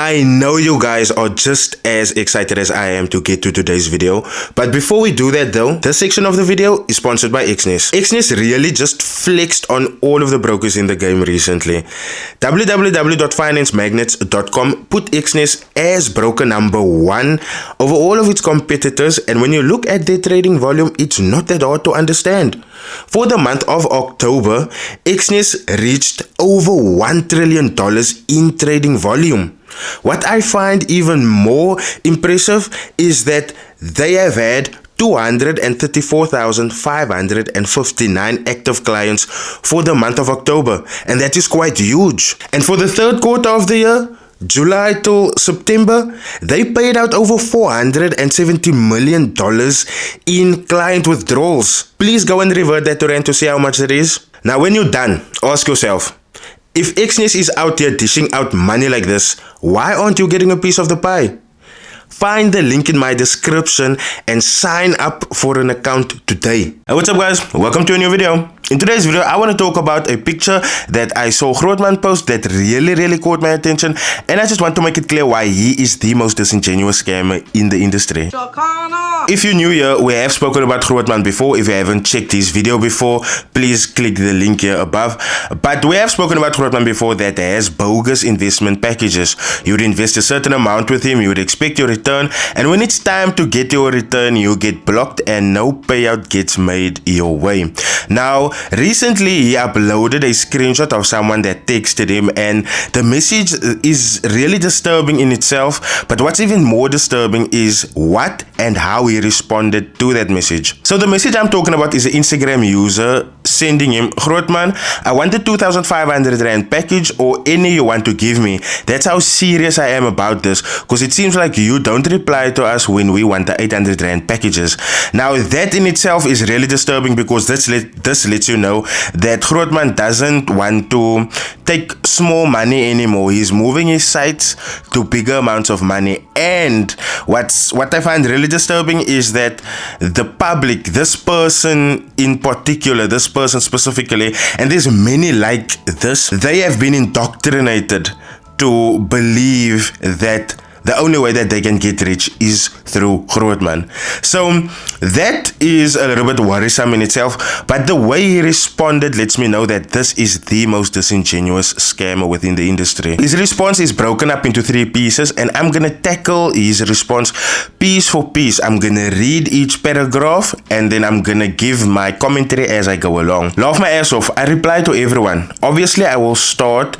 I know you guys are just as excited as I am to get to today's video, but before we do that though, this section of the video is sponsored by Xness. Xness really just flexed on all of the brokers in the game recently. www.financemagnets.com put Xness as broker number 1 over all of its competitors, and when you look at their trading volume, it's not that hard to understand. For the month of October, Xness reached over $1 trillion in trading volume. What I find even more impressive is that they have had 234,559 active clients for the month of October, and that is quite huge. And for the third quarter of the year, July to September, they paid out over $470 million in client withdrawals. Please go and revert that to rand to see how much it is. Now when you're done, ask yourself, if Xness is out here dishing out money like this, why aren't you getting a piece of the pie? Find the link in my description and sign up for an account today. Hey, what's up guys? Welcome to a new video. In today's video, I want to talk about a picture that I saw Grootman post that really caught my attention, and I just want to make it clear why he is the most disingenuous scammer in the industry. If you're new here, we have spoken about Grootman before. If you haven't checked his video before, please click the link here above. But we have spoken about Grootman before that has bogus investment packages. You would invest a certain amount with him, you would expect your return, and when it's time to get your return, you get blocked and no payout gets made your way. Now, recently he uploaded a screenshot of someone that texted him, and the message is really disturbing in itself, but what's even more disturbing is what and how he responded to that message. So the message I'm talking about is an Instagram user sending him, Grootman, I want the 2,500 rand package or any you want to give me. That's how serious I am about this, because it seems like you don't reply to us when we want the 800 rand packages. Now that in itself is really disturbing, because this lets you know that Grootman doesn't want to take small money anymore. He's moving his sites to bigger amounts of money. And what I find really disturbing is that the public, this person in particular, this person specifically, and there's many like this, they have been indoctrinated to believe that the only way that they can get rich is through Grootman. So that is a little bit worrisome in itself, but the way he responded lets me know that this is the most disingenuous scammer within the industry. His response is broken up into 3 pieces, and I'm gonna tackle his response piece for piece. I'm gonna read each paragraph and then I'm gonna give my commentary as I go along. Laugh my ass off. I reply to everyone. Obviously I will select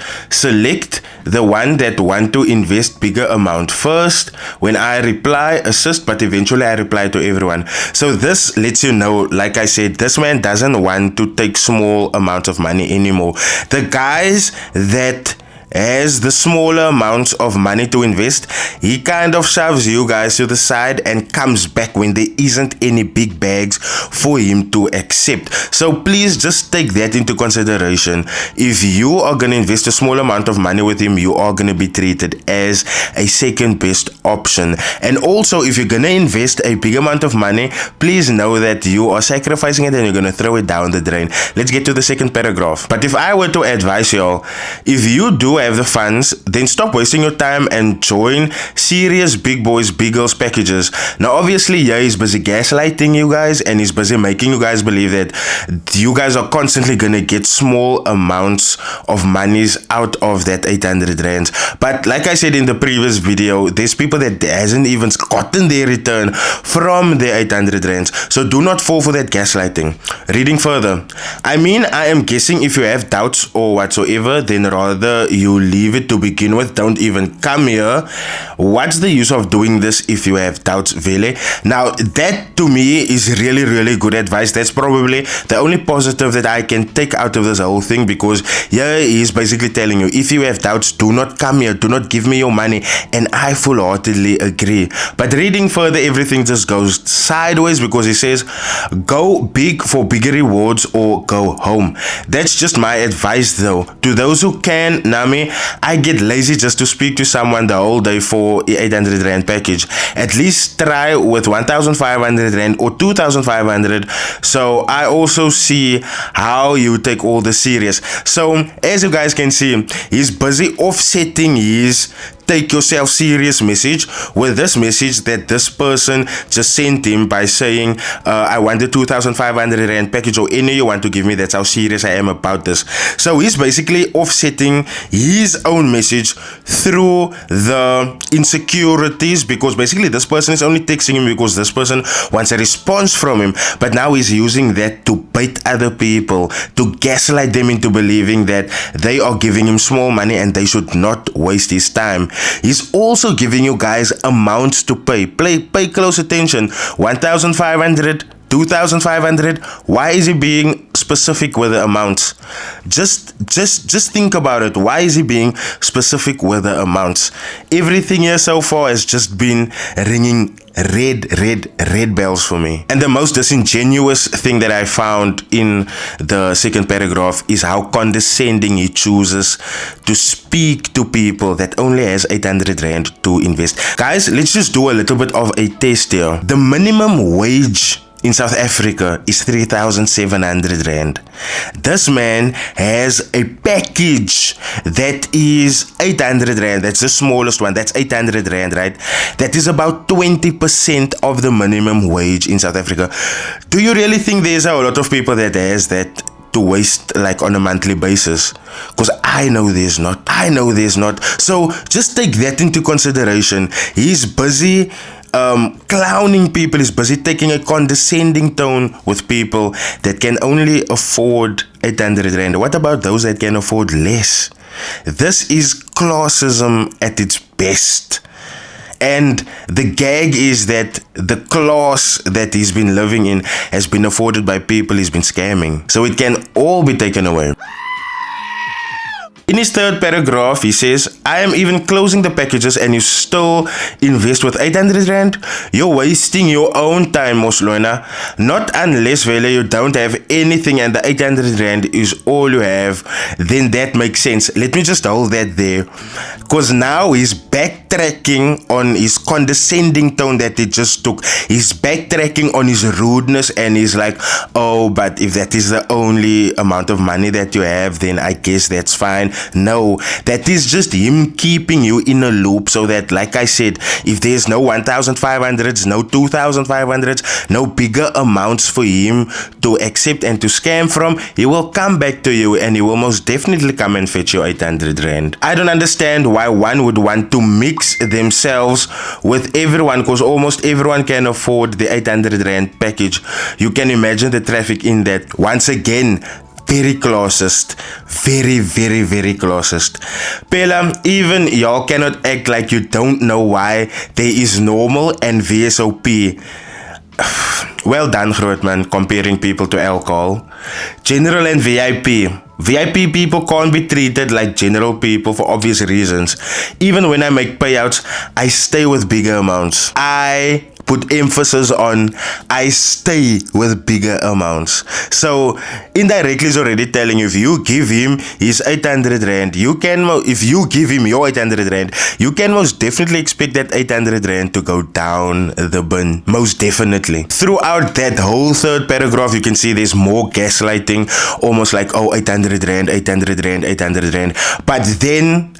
the one that want to invest bigger amount first. When I reply, assist, but eventually I reply to everyone. So this lets you know, like I said, this man doesn't want to take small amounts of money anymore. The guys that has the smaller amounts of money to invest, he kind of shoves you guys to the side and comes back when there isn't any big bags for him to accept. So please just take that into consideration. If you are going to invest a small amount of money with him, you are going to be treated as a second best option. And also, if you're going to invest a big amount of money, please know that you are sacrificing it and you're going to throw it down the drain. Let's get to the second paragraph. But if I were to advise y'all, if you do have the funds, then stop wasting your time and join serious big boys, big girls packages. Now obviously, yeah, he's busy gaslighting you guys, and he's busy making you guys believe that you guys are constantly gonna get small amounts of monies out of that 800 rands. But like I said in the previous video, there's people that hasn't even gotten their return from their 800 rands. So do not fall for that gaslighting. Reading further, I mean, I am guessing if you have doubts or whatsoever, then rather you leave it to begin with. Don't even come here. What's the use of doing this if you have doubts, Vele? Now that to me is really good advice. That's probably the only positive that I can take out of this whole thing, because yeah, he's basically telling you, if you have doubts, do not come here, do not give me your money. And I full-heartedly agree. But reading further, everything just goes sideways, because he says go big for bigger rewards or go home. That's just my advice though. To those who can, Nami, I get lazy just to speak to someone the whole day for 800 rand package. At least try with 1,500 rand or 2,500. So I also see how you take all this serious. So as you guys can see, he's busy offsetting his take yourself serious message with this message that this person just sent him by saying, I want the 2,500 rand package or any you want to give me. That's how serious I am about this. So he's basically offsetting his own message through the insecurities, because basically this person is only texting him because this person wants a response from him. But now he's using that to bait other people, to gaslight them into believing that they are giving him small money and they should not waste his time. He's also giving you guys amounts to pay. Pay close attention. 1,500, 2,500. Why is he being specific with the amounts? Just think about it. Why is he being specific with the amounts? Everything here so far has just been ringing red bells for me. And the most disingenuous thing that I found in the second paragraph is how condescending he chooses to speak to people that only has 800 rand to invest. Guys, let's just do a little bit of a test here. The minimum wage in South Africa is 3,700 rand. This man has a package that is 800 rand. That's the smallest one. That's 800 rand, right? That is about 20% of the minimum wage in South Africa. Do you really think there's a lot of people that has that to waste like on a monthly basis? Because I know there's not. So just take that into consideration. He's busy clowning people, is busy taking a condescending tone with people that can only afford 800 rand. What about those that can afford less? This is classism at its best. And the gag is that the class that he's been living in has been afforded by people he's been scamming. So it can all be taken away. In his third paragraph, he says, I am even closing the packages and you still invest with 800 rand? You're wasting your own time, Moslona. Not unless, Vele, you don't have anything and the 800 rand is all you have. Then that makes sense. Let me just hold that there. Because now he's backtracking on his condescending tone that he just took. He's backtracking on his rudeness and he's like, oh, but if that is the only amount of money that you have, then I guess that's fine. No, that is just him keeping you in a loop so that, like I said, if there's no 1,500s, no 2,500s, no bigger amounts for him to accept and to scam from, he will come back to you and he will most definitely come and fetch you 800 rand. I don't understand why one would want to mix themselves with everyone, because almost everyone can afford the 800 rand package. You can imagine the traffic in that. Once again, very classist. Very classist. Pela, even y'all cannot act like you don't know why there is normal and VSOP. Well done, Grootman, comparing people to alcohol. General and VIP. VIP people can't be treated like general people for obvious reasons. Even when I make payouts, I stay with bigger amounts. I put emphasis on I stay with bigger amounts. So indirectly is already telling you, if you give him his 800 rand, if you give him your 800 rand, you can most definitely expect that 800 rand to go down the bin. Most definitely. Throughout that whole third paragraph, you can see there's more gaslighting, almost like, oh, 800 rand, 800 rand, 800 rand. But then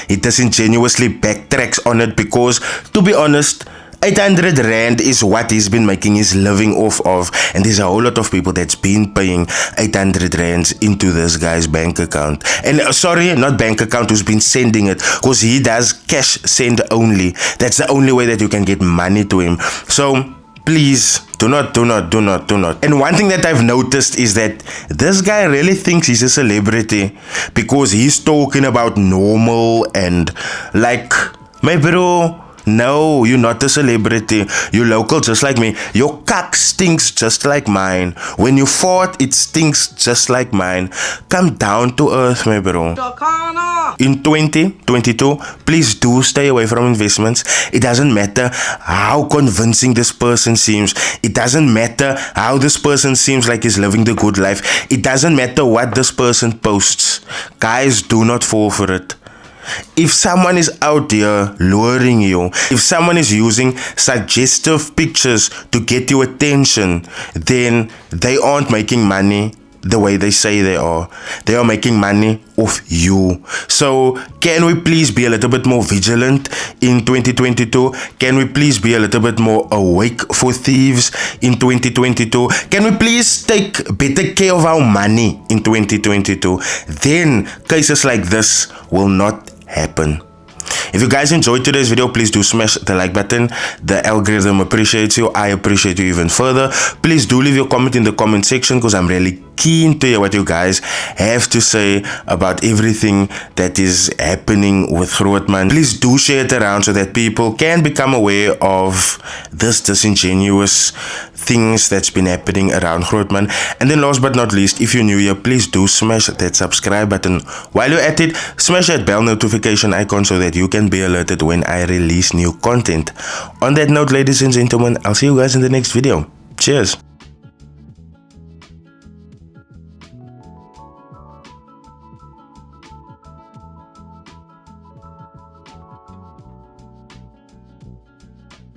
it disingenuously backtracks on it because, to be honest, 800 rand is what he's been making his living off of, and there's a whole lot of people that's been paying 800 rands into this guy's bank account. And sorry, not bank account, who's been sending it, because he does cash send only. That's the only way that you can get money to him. So please do not. And one thing that I've noticed is that this guy really thinks he's a celebrity because he's talking about normal and like, my bro, no, you're not a celebrity. You're local just like me. Your cock stinks just like mine. When you fart, it stinks just like mine. Come down to earth, my bro. In 2022, please do stay away from investments. It doesn't matter how convincing this person seems. It doesn't matter how this person seems like he's living the good life. It doesn't matter what this person posts. Guys, do not fall for it. If someone is out there luring you, if someone is using suggestive pictures to get your attention, then they aren't making money the way they say they are. They are making money off you. So can we please be a little bit more vigilant in 2022? Can we please be a little bit more awake for thieves in 2022? Can we please take better care of our money in 2022? Then cases like this will not happen. If you guys enjoyed today's video, please do smash the like button. The algorithm appreciates you. I appreciate you even further. Please do leave your comment in the comment section because I'm really keen to hear what you guys have to say about everything that is happening with Grootman. Please do share it around so that people can become aware of this disingenuous things that's been happening around Grootman. And then last but not least, if you're new here, please do smash that subscribe button. While you're at it, smash that bell notification icon so that you can be alerted when I release new content. On that note, ladies and gentlemen, I'll see you guys in the next video. Cheers.